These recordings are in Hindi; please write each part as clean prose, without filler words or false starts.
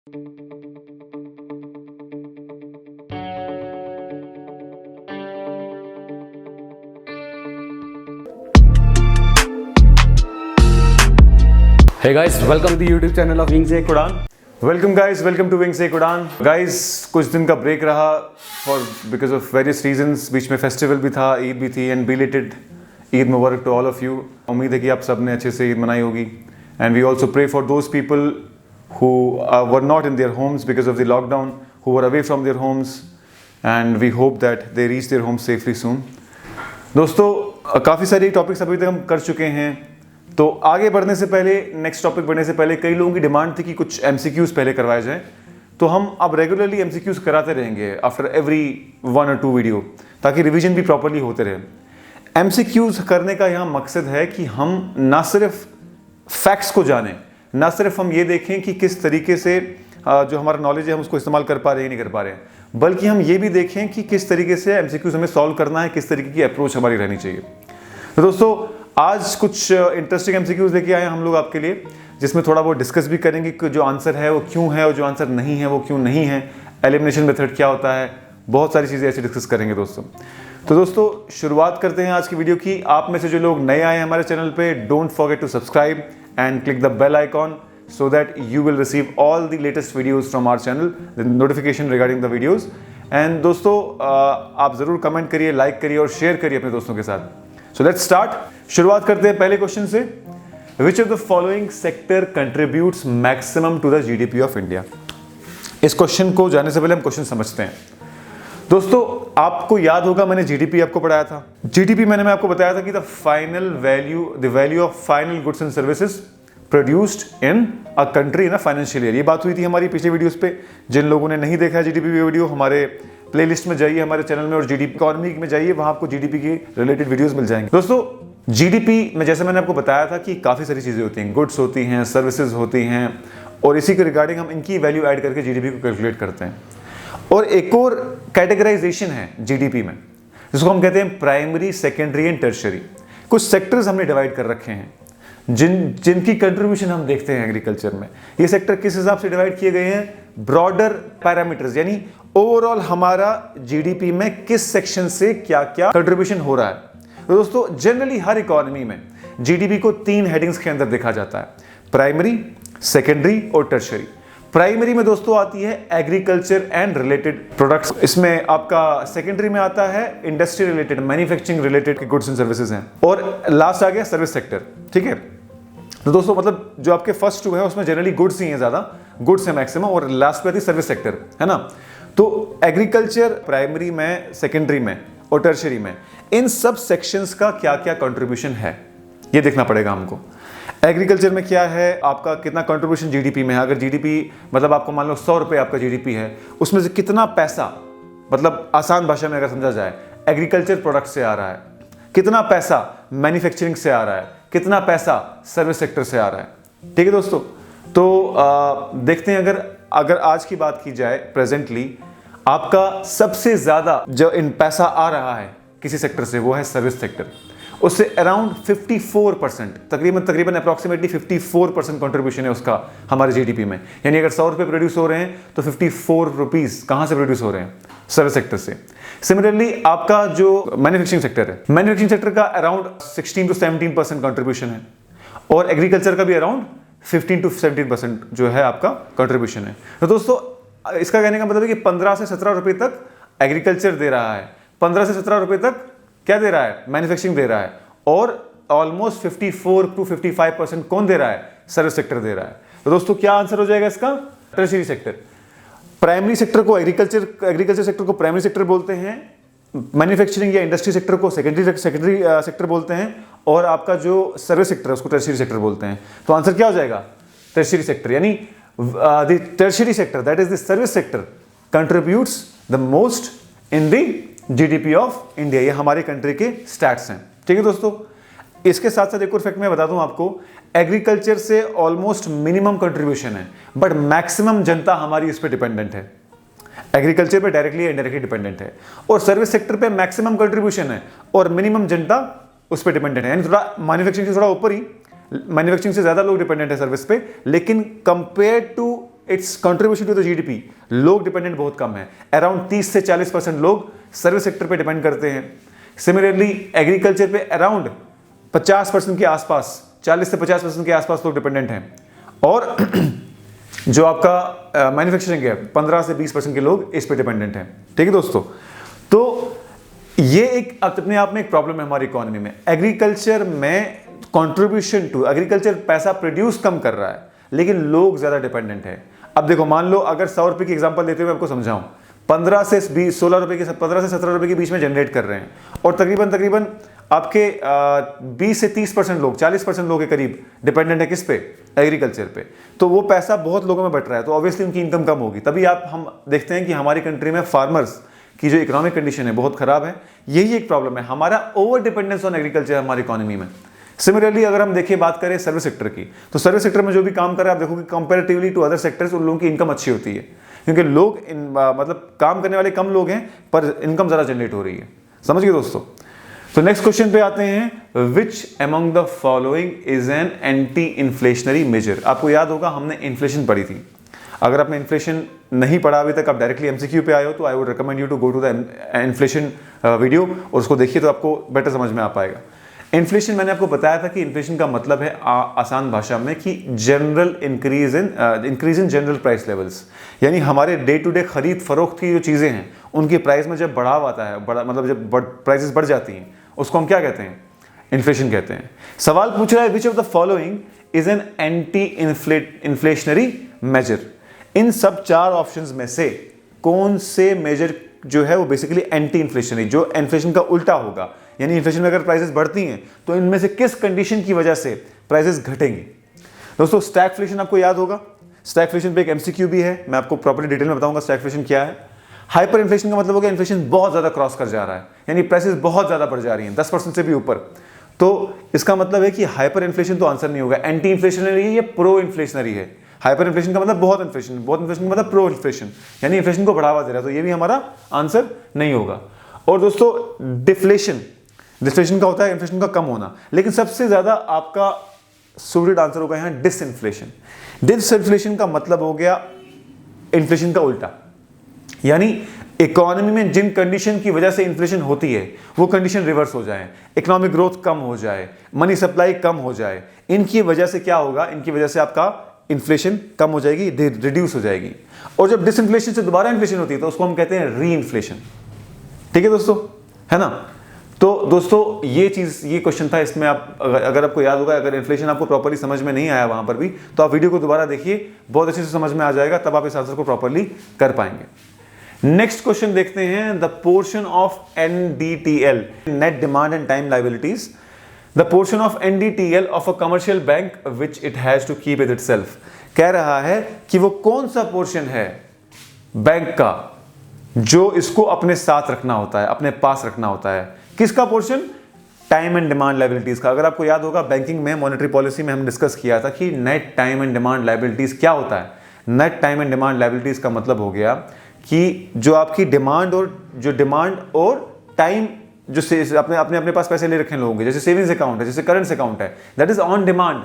Hey guys, welcome to the YouTube channel of Wings Ek Udan. Welcome guys, welcome to Wings Ek Udan. Guys कुछ दिन का ब्रेक रहा बिकॉज ऑफ वेरियस रीजंस। बीच में फेस्टिवल भी था, ईद भी थी, and belated Eid Mubarak to all of you. उम्मीद है कि आप सब ने अच्छे से ईद मनाई होगी, and we also pray for those people who were not in their homes because of the lockdown, who were away from their homes, and we hope that they reach their homes safely soon. दोस्तों काफ़ी सारे टॉपिक्स अभी तक हम कर चुके हैं, तो आगे बढ़ने से पहले, नेक्स्ट टॉपिक बढ़ने से पहले, कई लोगों की डिमांड थी कि कुछ एमसीक्यूज पहले करवाए जाएं, तो हम अब रेगुलरली एमसीक्यूज कराते रहेंगे आफ्टर एवरी 1 or 2 वीडियो, ताकि रिवीजन भी प्रॉपरली होते रहे। एमसीक्यूज करने का यहाँ मकसद है कि हम ना सिर्फ फैक्ट्स को जानें, ना सिर्फ हम ये देखें कि किस तरीके से जो हमारा नॉलेज है हम उसको इस्तेमाल कर पा रहे हैं नहीं कर पा रहे हैं, बल्कि हम ये भी देखें कि किस तरीके से एमसीक्यूज हमें सॉल्व करना है, किस तरीके की अप्रोच हमारी रहनी चाहिए। तो दोस्तों आज कुछ इंटरेस्टिंग एमसीक्यूज लेके आए हैं हम लोग आपके लिए, जिसमें थोड़ा बहुत डिस्कस भी करेंगे कि जो आंसर है वो क्यों है और जो आंसर नहीं है वो क्यों नहीं है, एलिमिनेशन मेथड क्या होता है, बहुत सारी चीज़ें ऐसे डिस्कस करेंगे दोस्तों। तो दोस्तों शुरुआत करते हैं आज की वीडियो की। आप में से जो लोग नए आए हैं हमारे चैनल पे, don't forget to subscribe and click the bell icon so that you will receive all the latest videos from our channel, the notification regarding the videos। and दोस्तों आप ज़रूर कमेंट करिए, लाइक करिए और शेयर करिए अपने दोस्तों के साथ। so let's start। शुरुआत करते हैं पहले क्वेश्चन से। which of the following sector contributes maximum to the GDP of India? इस क्वेश्चन को जाने से पहले हम क्वेश्चन समझते हैं। दोस्तों आपको याद होगा मैंने जीडीपी आपको पढ़ाया था। जीडीपी मैंने आपको बताया था कि the value of final goods and services produced in a country in a financial year. ये बात हुई थी हमारी पिछले वीडियोस पे। जिन लोगों ने नहीं देखा है जीडीपी वीडियो, हमारे प्लेलिस्ट में जाइए हमारे चैनल में, और जीडीपी इकोनॉमी में जाइए, वहां आपको जीडीपी के रिलेटेड वीडियोस मिल जाएंगे। दोस्तों जीडीपी में जैसे मैंने आपको बताया था कि काफ़ी सारी चीज़ें होती हैं, गुड्स होती हैं, सर्विसेज होती हैं, और इसी के रिगार्डिंग हम इनकी वैल्यू ऐड करके जीडीपी को कैलकुलेट करते हैं। और एक और कैटेगराइजेशन है जीडीपी में, जिसको हम कहते हैं प्राइमरी, सेकेंडरी एंड टर्शरी। कुछ सेक्टर्स हमने डिवाइड कर रखे हैं जिनकी कंट्रीब्यूशन हम देखते हैं एग्रीकल्चर में। ये सेक्टर किस हिसाब से डिवाइड किए गए हैं? ब्रॉडर पैरामीटर्स, यानी ओवरऑल हमारा जीडीपी में किस सेक्शन से क्या क्या कंट्रीब्यूशन हो रहा है। तो दोस्तों जनरली हर इकोनॉमी में जीडीपी को 3 हेडिंग्स के अंदर देखा जाता है, प्राइमरी, सेकेंडरी और टर्शरी। प्राइमरी में दोस्तों आती है एग्रीकल्चर एंड रिलेटेड प्रोडक्ट्स, इसमें आपका सेकेंडरी में आता है industry related, manufacturing related goods and services हैं, और लास्ट आ गया सर्विस सेक्टर। ठीक है, तो दोस्तों मतलब जो आपके फर्स्ट 2 है उसमें जनरली गुड्स ही हैं, ज़्यादा गुड्स है मैक्सिमम, और लास्ट पे आती है सर्विस सेक्टर, है ना। तो एग्रीकल्चर प्राइमरी में, सेकेंडरी में और टर्शरी में, इन सब सेक्शंस का क्या क्या कंट्रीब्यूशन है ये देखना पड़ेगा हमको। एग्रीकल्चर में क्या है, आपका कितना कंट्रीब्यूशन जीडीपी में है। अगर जीडीपी मतलब आपको मान लो 100 रुपये आपका जीडीपी है, उसमें से कितना पैसा, मतलब आसान भाषा में अगर समझा जाए, एग्रीकल्चर प्रोडक्ट से आ रहा है, कितना पैसा मैन्युफैक्चरिंग से आ रहा है, कितना पैसा सर्विस सेक्टर से आ रहा है। ठीक है दोस्तों, तो देखते हैं अगर आज की बात की जाए, प्रेजेंटली आपका सबसे ज्यादा जो इन पैसा आ रहा है किसी सेक्टर से, वो है सर्विस सेक्टर। उससे अराउंड 54%, तकरीबन अप्रॉक्सीमेटली 54% कंट्रीब्यूशन है उसका हमारे जीडीपी में। यानी अगर 100 रुपये प्रोड्यूस हो रहे हैं तो 54 रुपीज कहां से प्रोड्यूस हो रहे हैं? सर्विस सेक्टर से। सिमिलरली आपका जो मैन्युफैक्चरिंग सेक्टर है, मैन्युफैक्चरिंग सेक्टर का अराउंड 16 to 17% कंट्रीब्यूशन है, और एग्रीकल्चर का भी अराउंड 15 to 17% जो है आपका कंट्रीब्यूशन है। तो दोस्तों इसका कहने का मतलब है कि 15 से 17 रुपए तक एग्रीकल्चर दे रहा है, 15 से 17 रुपए तक क्या दे रहा है? मैन्युफैक्चरिंग दे रहा है, और ऑलमोस्ट 54 to 55% कौन दे रहा है? सर्विस सेक्टर दे रहा है। तो दोस्तों क्या आंसर हो जाएगा इसका? Tertiary sector. प्राइमरी सेक्टर को एग्रीकल्चर सेक्टर को प्राइमरी सेक्टर बोलते हैं, मैन्युफैक्चरिंग या इंडस्ट्री सेक्टर को सेकेंडरी सेक्टर बोलते हैं, और आपका जो सर्विस सेक्टर है उसको टर्शरी सेक्टर बोलते हैं। तो आंसर क्या हो जाएगा? Tertiary sector. यानी the tertiary sector, that is the service sector, contributes the most in the GDP of India. ये हमारे कंट्री के स्टैट्स हैं। ठीक है दोस्तों, इसके साथ साथ एक और फैक्ट मैं बता दूं आपको, एग्रीकल्चर से ऑलमोस्ट मिनिमम कंट्रीब्यूशन है, बट मैक्सिमम जनता हमारी इस पे डिपेंडेंट है। एग्रीकल्चर पे डायरेक्टली इनडायरेक्टली डिपेंडेंट है, और सर्विस सेक्टर पे मैक्सिमम कंट्रीब्यूशन है और मिनिमम जनता उस पर डिपेंडेंट है। यानी थोड़ा मैन्युफैक्चरिंग से थोड़ा ऊपर ही, मैन्युफैक्चरिंग से ज्यादा लोग डिपेंडेंट है सर्विस पे, लेकिन compare to its contribution to the GDP, लोग डिपेंडेंट बहुत कम है। अराउंड 30 से 40% लोग सर्विस सेक्टर पे डिपेंड करते हैं। सिमिलरली एग्रीकल्चर पे अराउंड 50% के आसपास, 40 से 50% के आसपास लोग डिपेंडेंट हैं। और जो आपका मैन्युफैक्चरिंग है 15 से 20% के लोग इस पे डिपेंडेंट हैं। ठीक है दोस्तों, तो ये एक अपने आप में एक प्रॉब्लम है हमारी इकोनॉमी में। एग्रीकल्चर में कंट्रीब्यूशन टू एग्रीकल्चर पैसा प्रोड्यूस कम कर रहा है, लेकिन लोग ज्यादा डिपेंडेंट है। अब देखो, मान लो अगर 100 रुपए की एग्जांपल लेते हुए आपको समझाऊं, 15 से 17 रुपए के बीच में जनरेट कर रहे हैं, और तकरीबन आपके 20 से 30% लोग, 40% लोग के करीब डिपेंडेंट है किस पे, एग्रीकल्चर पे। तो वो पैसा बहुत लोगों में बट रहा है, तो ऑब्वियसली उनकी इनकम कम होगी। तभी हम देखते हैं कि हमारी कंट्री में फार्मर्स की जो इकोनॉमिक कंडीशन है बहुत खराब है। यही एक प्रॉब्लम है, हमारा ओवर डिपेंडेंस ऑन एग्रीकल्चर हमारी इकोनॉमी में। सिमिलरली अगर हम देखें, बात करें सर्विस सेक्टर की, तो सर्विस सेक्टर में जो भी काम कर रहा है आप देखोगे कंपैरेटिवली टू अदर सेक्टर्स उन लोगों की इनकम अच्छी होती है, क्योंकि लोग मतलब काम करने वाले कम लोग हैं पर इनकम ज़्यादा जनरेट हो रही है। समझ गए दोस्तों। तो नेक्स्ट क्वेश्चन पे आते हैं, which among the following is an anti inflationary measure. आपको याद होगा हमने इन्फ्लेशन पढ़ी थी। अगर आपने इन्फ्लेशन नहीं पढ़ा अभी तक, आप डायरेक्टली एमसीक्यू पे आए हो, तो I would recommend you to go to the inflation video और उसको देखिए, तो आपको बेटर समझ में आ पाएगा। इन्फ्लेशन मैंने आपको बताया था कि इन्फ्लेशन का मतलब है आसान भाषा में कि general increase in general price levels, यानी हमारे डे टू डे खरीद फरोख्त की जो चीज़ें हैं उनकी प्राइस में जब बढ़ाव आता है, मतलब जब प्राइसेस बढ़ जाती हैं, उसको हम क्या कहते हैं, इन्फ्लेशन कहते हैं। सवाल पूछ रहा है, which of the following is an anti inflationary measure. इन सब 4 ऑप्शंस में से कौन से मेजर जो है वो बेसिकली एंटी इन्फ्लेशनरी, जो इन्फ्लेशन का उल्टा होगा, यानी इन्फ्लेशन में अगर प्राइसेस बढ़ती हैं तो इनमें से किस कंडीशन की वजह से प्राइसेस घटेंगी। दोस्तों, स्टैगफ्लेशन आपको याद होगा, स्टैगफ्लेशन पे एक एमसीक्यू भी है, मैं आपको प्रॉपर्ली डिटेल में बताऊंगा स्टैगफ्लेशन क्या है। हाइपर इन्फ्लेशन का मतलब हो गया इन्फ्लेशन बहुत ज्यादा क्रॉस कर जा रहा है, यानी प्राइसेस बहुत ज्यादा बढ़ जा रही हैं 10% से भी ऊपर। तो इसका मतलब है कि हाइपर इन्फ्लेशन तो आंसर नहीं होगा, एंटी इन्फ्लेशनरी है, ये प्रो इन्फ्लेशनरी है। हाइपर इन्फ्लेशन का मतलब बहुत इन्फ्लेशन का मतलब प्रो इन्फ्लेशन, यानी इन्फ्लेशन को बढ़ावा दे रहा है, तो ये भी हमारा आंसर नहीं होगा। और दोस्तों, डिफ्लेशन का होता है इन्फ्लेशन का कम होना, लेकिन सबसे ज्यादा आपका सूटेड आंसर होगा यहां डिसइन्फ्लेशन। डिसइन्फ्लेशन का मतलब हो गया इन्फ्लेशन का उल्टा, यानी इकोनॉमी में जिन कंडीशन की वजह से इन्फ्लेशन होती है वो कंडीशन रिवर्स हो जाए, इकोनॉमिक ग्रोथ कम हो जाए, मनी सप्लाई कम हो जाए, इनकी वजह से क्या होगा, इनकी वजह से आपका इन्फ्लेशन कम हो जाएगी, रिड्यूस हो जाएगी। और जब डिसइन्फ्लेशन से दोबारा इन्फ्लेशन होती है तो उसको हम कहते हैं री इन्फ्लेशन। ठीक है दोस्तों, है ना। तो दोस्तों ये क्वेश्चन था, इसमें आप अगर आपको याद होगा, अगर इन्फ्लेशन आपको प्रॉपर्ली समझ में नहीं आया वहां पर भी, तो आप वीडियो को दोबारा देखिए, बहुत अच्छे से समझ में आ जाएगा, तब आप इस आंसर को प्रॉपर्ली कर पाएंगे। नेक्स्ट क्वेश्चन देखते हैं, the portion of NDTL, net demand and time liabilities, the portion of NDTL of a commercial bank which it has to keep with itself. कह रहा है कि वो कौन सा पोर्शन है बैंक का जो इसको अपने साथ रखना होता है, अपने पास रखना होता है। किसका portion, time and demand liabilities का। अगर आपको याद होगा बैंकिंग में मॉनेटरी पॉलिसी में हम डिस्कस किया था कि net time and demand liabilities क्या होता है। Net time and demand liabilities का मतलब हो गया कि जो आपकी डिमांड और टाइम जो अपने पास पैसे ले रखे लोगों के, जैसे सेविंग्स अकाउंट है, जैसे करंट अकाउंट है, दैट इज ऑन डिमांड,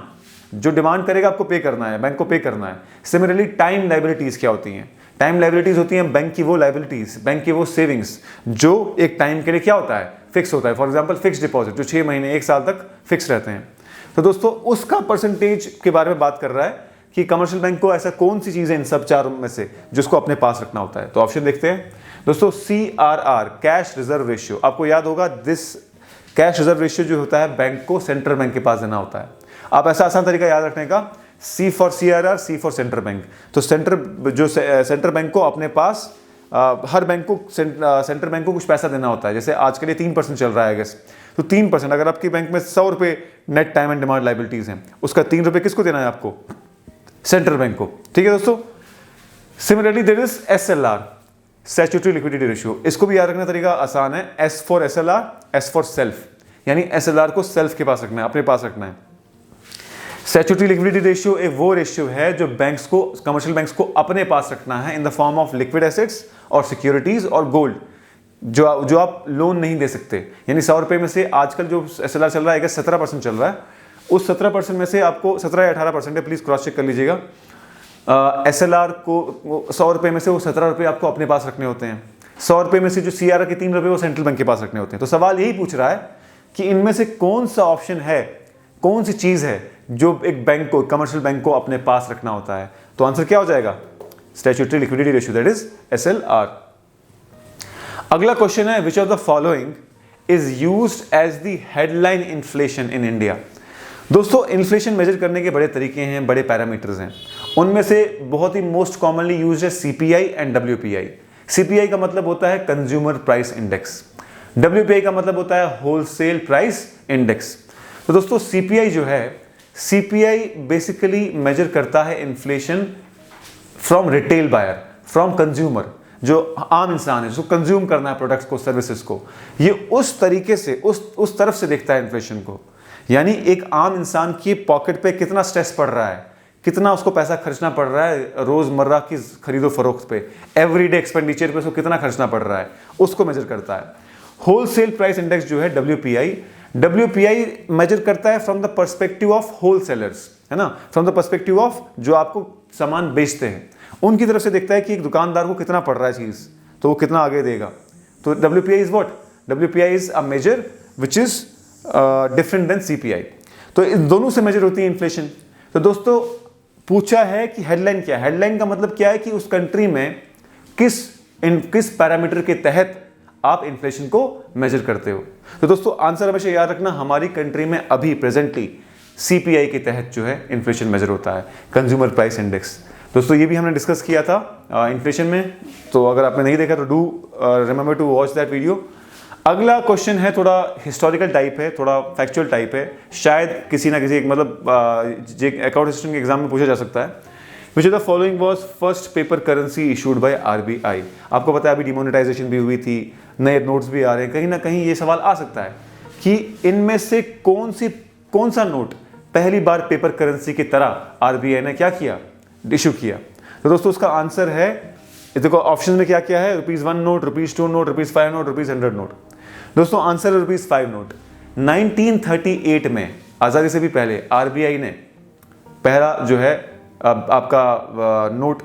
जो डिमांड करेगा आपको पे करना है, बैंक को पे करना है। सिमिलरली टाइम लायबिलिटीज क्या होती हैं, टाइम लायबिलिटीज होती हैं बैंक की वो लायबिलिटीज, बैंक की वो सेविंग्स जो एक टाइम के लिए क्या होता है, फिक्स होता है। फॉर एग्जांपल फिक्स डिपॉजिट जो 6 महीने 1 साल तक फिक्स रहते हैं। तो दोस्तों उसका परसेंटेज के बारे में बात कर रहा है कि कमर्शियल बैंक को ऐसा कौन सी चीज है इन सब 4 में से जिसको अपने पास रखना होता है। तो ऑप्शन देखते हैं दोस्तों, CRR, कैश रिजर्व रेशियो। आपको याद होगा दिस कैश रिजर्व रेशियो जो होता है बैंक को सेंट्रल बैंक के पास देना होता है। आप ऐसा आसान तरीका याद रखने का, C for CRR, C for central bank. तो सेंट्रल बैंक को अपने पास हर बैंक को सेंट्रल बैंक को कुछ पैसा देना होता है। जैसे आज के लिए 3% चल रहा है गैस, तो 3%, अगर आपकी बैंक में 100 रुपए net time and demand liabilities हैं, उसका 3 रुपए किसको देना है आपको, सेंट्रल बैंक को। ठीक है दोस्तों। Similarly there is SLR, statutory liquidity ratio. इसको भी याद रखना तरीका आसान है, S for SLR, S for self, यानी SLR को सेल्फ के पास रखना है, अपने पास रखना है। स्टैट्यूटरी लिक्विडिटी रेशियो एक वो रेशियो है जो बैंक्स को, कमर्शियल बैंक्स को अपने पास रखना है in the form of liquid assets और सिक्योरिटीज और गोल्ड, जो आप लोन नहीं दे सकते। यानी 100 रुपए में से आजकल जो SLR चल रहा है 17% चल रहा है, उस 17% में से आपको 17 या 18% है, प्लीज क्रॉस चेक कर लीजिएगा, SLR को 100 रुपये में से वो 17 रुपये आपको अपने पास रखने होते हैं, 100 रुपये में से जो CRR के 3 रुपये वो सेंट्रल बैंक के पास रखने होते हैं। तो सवाल यही पूछ रहा है कि इनमें से कौन सा ऑप्शन है, कौन सी चीज़ है जो एक बैंक को, कमर्शियल बैंक को अपने पास रखना होता है। तो आंसर क्या हो जाएगा? Statutory liquidity ratio, that is SLR। अगला क्वेश्चन है, which of the following is used as the headline inflation in India. दोस्तों, इन्फ्लेशन मेजर करने के बड़े तरीके हैं, बड़े पैरामीटर्स हैं। उनमें से बहुत ही मोस्ट कॉमनली यूज्ड है CPI एंड WPI। CPI का मतलब होता है कंज्यूमर प्राइस इंडेक्स, WPI का मतलब होता है होलसेल प्राइस इंडेक्स। तो दोस्तों, CPI जो है, CPI बेसिकली मेजर करता है inflation from retail buyer, from consumer, जो आम इंसान है, जो कंज्यूम करना है प्रोडक्ट्स को, सर्विसेज को, ये उस तरीके से, उस तरफ से देखता है इन्फ्लेशन को। यानी एक आम इंसान की पॉकेट पे कितना स्ट्रेस पड़ रहा है, कितना उसको पैसा खर्चना पड़ रहा है रोजमर्रा की खरीदो फरोख्त पे, एवरीडे एक्सपेंडिचर पे उसको कितना खर्चना पड़ रहा है, उसको मेजर करता है। होलसेल प्राइस इंडेक्स जो है WPI मेजर करता है from the perspective of wholesalers, है ना, फ्रॉम द पर्सपेक्टिव ऑफ जो आपको सामान बेचते हैं, उनकी तरफ से देखता है कि एक दुकानदार को कितना पड़ रहा है चीज, तो वो कितना आगे देगा। तो WPI is what? WPI is a measure which is different than CPI। तो इन दोनों से मेजर होती है इन्फ्लेशन। तो दोस्तों, पूछा है कि हेडलाइन क्या है। हेडलाइन का मतलब क्या है कि उस कंट्री में किस पैरामीटर के तहत आप इन्फ्लेशन को मेजर करते हो। तो दोस्तों, आंसर हमेशा याद रखना, हमारी कंट्री में अभी प्रेजेंटली CPI के तहत जो है इन्फ्लेशन मेजर होता है, कंज्यूमर प्राइस इंडेक्स। दोस्तों, ये भी हमने डिस्कस किया था इन्फ्लेशन में, तो अगर आपने नहीं देखा तो do remember to watch that video. अगला क्वेश्चन है, थोड़ा हिस्टोरिकल टाइप है, थोड़ा फैक्चुअल टाइप है, शायद किसी ना किसी मतलब अकाउंट असिस्टेंट के एग्जाम में पूछा जा सकता है। Which of the following was first paper currency issued by RBI। आपको पता है अभी डिमोनेटाइजेशन भी हुई थी, नए नोट्स भी आ रहे हैं, कहीं ना कहीं ये सवाल आ सकता है कि इनमें से कौन सा नोट पहली बार पेपर करेंसी की तरह RBI ने क्या किया, इशू किया। तो दोस्तों, उसका आंसर है, देखो ऑप्शन में क्या क्या है, ₹1 नोट, ₹2 नोट, ₹5 नोट, ₹100 नोट। दोस्तों, आंसर है ₹5 नोट। 1938 में, आज़ादी से भी पहले, RBI ने पहला जो है आपका नोट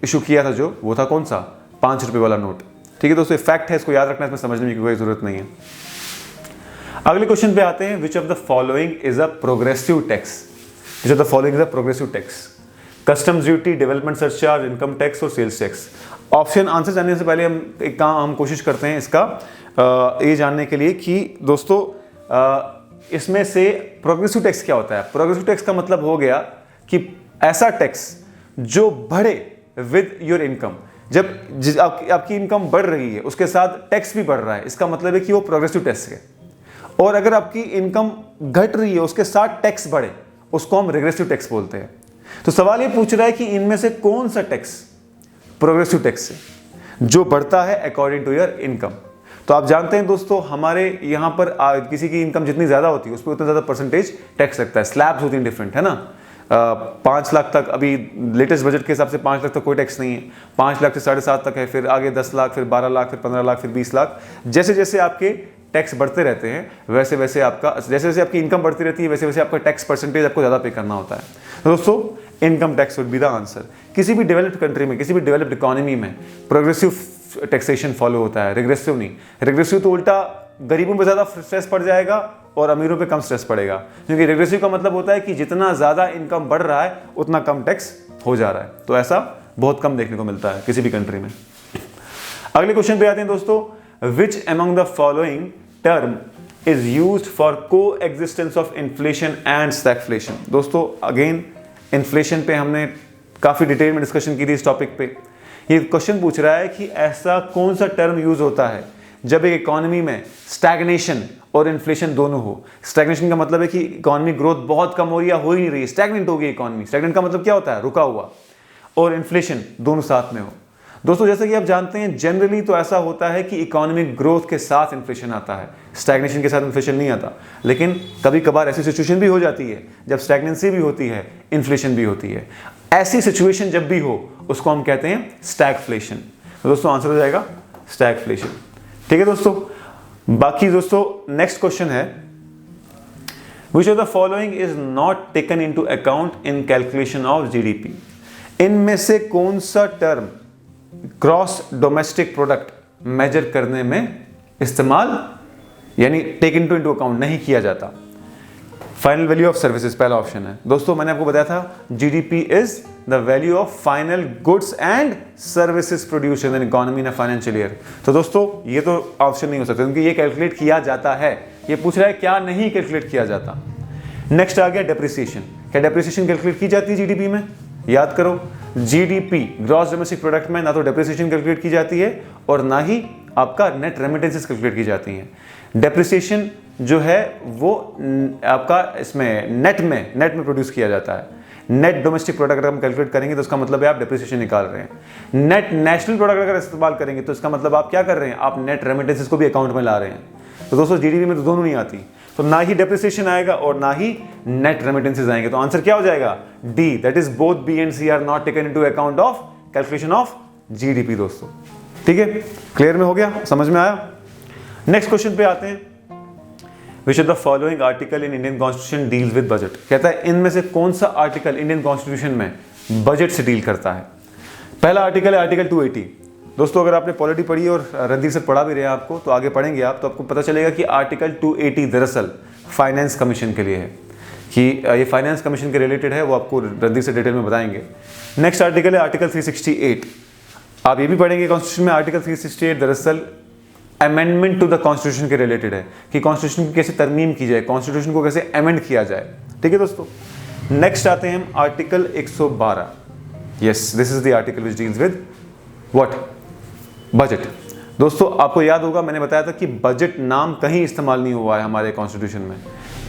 इशू किया था, जो वो था कौन सा, ₹5 वाला नोट। ठीक है दोस्तों, फैक्ट है, इसको याद रखना, इसमें समझने की कोई जरूरत नहीं है। अगले क्वेश्चन पे आते हैं, विच of the following is a progressive tax. Which of the following is a progressive tax? Customs duty, development surcharge, income tax और सेल्स टैक्स। ऑप्शन आंसर जानने से पहले हम कोशिश करते हैं इसका ये जानने के लिए कि दोस्तों इसमें से प्रोग्रेसिव टैक्स क्या होता है। प्रोग्रेसिव टैक्स का मतलब हो गया कि ऐसा टैक्स जो बढ़े विद योर इनकम। जब आपकी इनकम बढ़ रही है उसके साथ टैक्स भी बढ़ रहा है, इसका मतलब है कि वो प्रोग्रेसिव टैक्स है। और अगर आपकी इनकम घट रही है उसके साथ टैक्स बढ़े, उसको हम रिग्रेसिव टैक्स बोलते हैं। तो सवाल ये पूछ रहा है कि इनमें से कौन सा टैक्स प्रोग्रेसिव टैक्स है जो बढ़ता है अकॉर्डिंग टू योर इनकम। तो आप जानते हैं दोस्तों, हमारे यहाँ पर किसी की इनकम जितनी ज़्यादा होती है उस पर उतना ज़्यादा परसेंटेज टैक्स लगता है। स्लैब्स होती हैं डिफरेंट, है ना। 5 लाख तक, अभी लेटेस्ट बजट के हिसाब से 5 लाख तक कोई टैक्स नहीं है, 5 लाख से 7.5 तक है, फिर आगे 10 लाख, फिर 12 लाख, फिर 15 लाख, फिर 20 लाख। जैसे जैसे आपके टैक्स बढ़ते रहते हैं वैसे वैसे आपकी इनकम बढ़ती रहती है, वैसे वैसे आपका टैक्स परसेंटेज आपको ज़्यादा पे करना होता है। तो दोस्तों, income tax would be the answer. किसी भी डेवलप्ड कंट्री में, किसी भी डेवलप्ड इकोनॉमी में प्रोग्रेसिव टैक्सेशन फॉलो होता है, रिग्रेसिव नहीं। रिग्रेसिव तो उल्टा गरीबों पे ज़्यादा स्ट्रेस पड़ जाएगा और अमीरों पे कम स्ट्रेस पड़ेगा, क्योंकि रिग्रेसिव का मतलब होता है कि जितना ज़्यादा इनकम बढ़ रहा है उतना कम टैक्स हो जा रहा है। तो ऐसा बहुत कम देखने को मिलता है किसी भी कंट्री में। अगले क्वेश्चन पे आते हैं दोस्तों, which among the following term is used for coexistence of inflation and stagflation. दोस्तों, अगेन इन्फ्लेशन पे हमने काफ़ी डिटेल में डिस्कशन की थी इस टॉपिक पे। ये क्वेश्चन पूछ रहा है कि ऐसा कौन सा टर्म यूज होता है जब एक इकोनॉमी में स्टैग्नेशन और इन्फ्लेशन दोनों हो। स्टैग्नेशन का मतलब है कि इकोनॉमी ग्रोथ बहुत कम हो रही है, हो ही नहीं रही, स्टैग्नेंट हो गई इकोनॉमी। स्टैग्नेंट का मतलब क्या होता है, रुका हुआ। और इन्फ्लेशन दोनों साथ में हो। दोस्तों, जैसे कि आप जानते हैं, जनरली तो ऐसा होता है कि इकोनॉमिक ग्रोथ के साथ इन्फ्लेशन आता है, स्टैग्नेशन के साथ इन्फ्लेशन नहीं आता। लेकिन कभी कभार ऐसी सिचुएशन भी हो जाती है जब स्टैग्नेंसी भी होती है, इन्फ्लेशन भी होती है। ऐसी सिचुएशन जब भी हो उसको हम कहते हैं स्टैगफ्लेशन। तो दोस्तों, आंसर हो जाएगा स्टैगफ्लेशन। ठीक है दोस्तों। बाकी दोस्तों, नेक्स्ट क्वेश्चन है, which of the following is not taken into account in calculation of GDP। इनमें से कौन सा term gross domestic product measure करने में इस्तेमाल यानी टेक इनटू अकाउंट नहीं किया जाता? फाइनल वैल्यू ऑफ सर्विसेज पहला ऑप्शन है। दोस्तों मैंने आपको बताया था GDP is the value of final goods and services produce in economy in a financial year. तो दोस्तों ये तो ऑप्शन नहीं हो सकता क्योंकि ये कैलकुलेट किया जाता है। ये पूछ रहा है क्या नहीं कैलकुलेट किया जाता। नेक्स्ट आ गया डेप्रिसिएशन। क्या डेप्रिसिएशन कैलकुलेट की जाती है जीडीपी में? याद करो, जीडीपी ग्रॉस डोमेस्टिक प्रोडक्ट में ना तो डेप्रिसिएशन कैलकुलेट की जाती है और ना ही आपका नेट रेमिटेंसेस कैलकुलेट की जाती हैं। डेप्रिसिएशन जो है वो आपका इसमें नेट में प्रोड्यूस किया जाता है। नेट डोमेस्टिक प्रोडक्ट अगर हम कैलकुलेट करेंगे तो उसका मतलब है आप डेप्रिसिएशन निकाल रहे हैं। नेट नेशनल प्रोडक्ट अगर इस्तेमाल करेंगे तो इसका मतलब आप क्या कर रहे हैं? आप नेट रेमिटेंसेस को भी अकाउंट में ला रहे हैं। तो दोस्तों जीडीपी में तो दोनों नहीं आती, तो ना ही डेप्रिसिएशन आएगा और ना ही नेट रेमिटेंसेस आएंगे। तो आंसर क्या हो जाएगा? D, that is both B and C are not taken into account of calculation of GDP. दोस्तों ठीक है, क्लियर में हो गया, समझ में आया? नेक्स्ट क्वेश्चन पे आते हैं। विच of the following article in Indian constitution deals with budget? कहता है इनमें से कौन सा आर्टिकल इंडियन कॉन्स्टिट्यूशन में बजट से डील करता है? पहला आर्टिकल है आर्टिकल 280। दोस्तों अगर आपने पॉलिटी पढ़ी और रणधीर सर पढ़ा भी रहे हैं आपको, तो आगे पढ़ेंगे आप तो आपको पता चलेगा कि आर्टिकल 280 दरअसल फाइनेंस कमीशन के लिए है, कि ये फाइनेंस कमीशन के रिलेटेड है, वो आपको रणधीर से डिटेल में बताएंगे। नेक्स्ट आर्टिकल है आर्टिकल 368। आप ये भी पढ़ेंगे कॉन्स्टिट्यूशन में। आर्टिकल 368 दरअसल अमेंडमेंट टू द कॉन्स्टिट्यूशन के रिलेटेड है, कि कॉन्स्टिट्यूशन की कैसे तरमीम की जाए, कॉन्स्टिट्यूशन को कैसे अमेंड किया जाए। ठीक है दोस्तों, नेक्स्ट आते हैं हम article 112। Yes, this is the article which deals with what? Budget. दोस्तों आपको याद होगा मैंने बताया था कि बजट नाम कहीं इस्तेमाल नहीं हुआ है हमारे कॉन्स्टिट्यूशन में।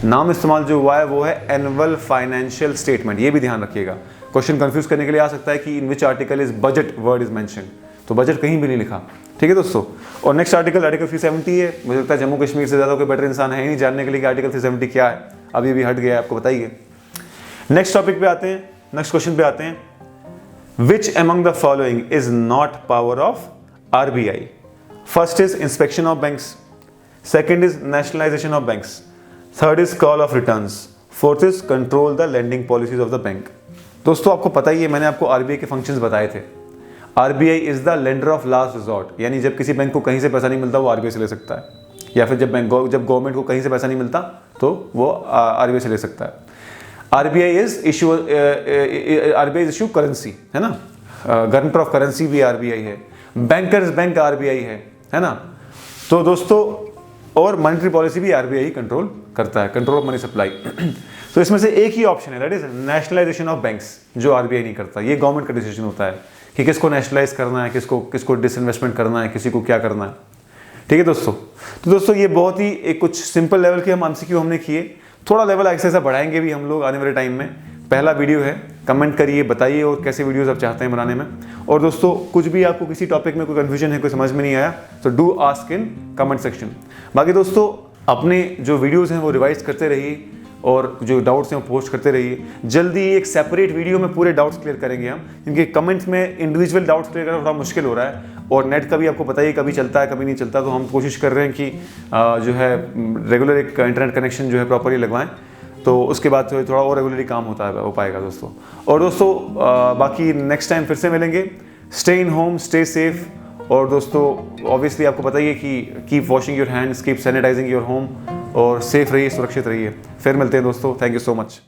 नाम इस्तेमाल जो हुआ है वो है एनुअल फाइनेंशियल स्टेटमेंट। ये भी ध्यान रखिएगा, क्वेश्चन कंफ्यूज करने के लिए आ सकता है कि in which article is budget word is mentioned, तो बजट कहीं भी नहीं लिखा। ठीक है दोस्तों, और नेक्स्ट आर्टिकल 370 है। मुझे लगता है जम्मू कश्मीर से ज़्यादा कोई बेटर इंसान है नहीं जानने के लिए कि आर्टिकल 370 क्या है। अभी भी हट गया है, आपको बताइए। नेक्स्ट टॉपिक पे आते हैं, नेक्स्ट क्वेश्चन पे आते हैं। Which among the following is not power of RBI? First is inspection of banks, second is nationalization of banks, third is call of returns, fourth is control the lending policies of the bank. दोस्तों आपको पता ही है, मैंने आपको RBI के फंक्शंस बताए थे। RBI is the lender of last resort, यानी जब किसी बैंक को कहीं से पैसा नहीं मिलता वो RBI से ले सकता है, या फिर जब गवर्नमेंट को कहीं से पैसा नहीं मिलता तो वो RBI से ले सकता है। RBI इज इशू करेंसी, है ना, गारंटर ऑफ करेंसी भी RBI है, बैंकर्स बैंक RBI है ना। तो दोस्तों और मॉनेटरी पॉलिसी भी RBI कंट्रोल करता है, कंट्रोल ऑफ मनी सप्लाई। तो इसमें से एक ही ऑप्शन है, that is nationalisation of banks, जो RBI नहीं करता। ये गवर्नमेंट का डिसीजन होता है कि किसको नेशनलाइज करना है, किसको डिसइन्वेस्टमेंट करना है, किसी को क्या करना है। ठीक है दोस्तों, तो दोस्तों ये बहुत ही एक कुछ सिंपल लेवल के हम MCQ हमने किए। थोड़ा लेवल ऐसा बढ़ाएंगे भी हम लोग आने वाले टाइम में। पहला वीडियो है, कमेंट करिए, बताइए और कैसे वीडियोस आप चाहते हैं बनाने में। और दोस्तों कुछ भी आपको किसी टॉपिक में कोई कन्फ्यूजन है, कोई समझ में नहीं आया, तो do ask in comment section. बाकी दोस्तों अपने जो वीडियोस हैं वो रिवाइज करते रहिए और जो डाउट्स हैं वो पोस्ट करते रहिए। जल्दी एक सेपरेट वीडियो में पूरे डाउट्स क्लियर करेंगे हम, क्योंकि कमेंट्स में इंडिविजुअल डाउट्स क्लियर करना थोड़ा मुश्किल हो रहा है, और नेट का भी आपको पता ही कभी चलता है कभी नहीं चलता। तो हम कोशिश कर रहे हैं कि जो है रेगुलर एक इंटरनेट कनेक्शन जो है प्रॉपरली लगवाएं, तो उसके बाद थोड़ा और रेगुलरली काम हो पाएगा दोस्तों। और दोस्तों बाकी नेक्स्ट टाइम फिर से मिलेंगे। Stay in home, stay safe. और दोस्तों ऑब्वियसली आपको पता ही है कि keep washing your hands, keep sanitising your home, और सेफ रहिए, सुरक्षित रहिए। फिर मिलते हैं दोस्तों, थैंक यू सो मच।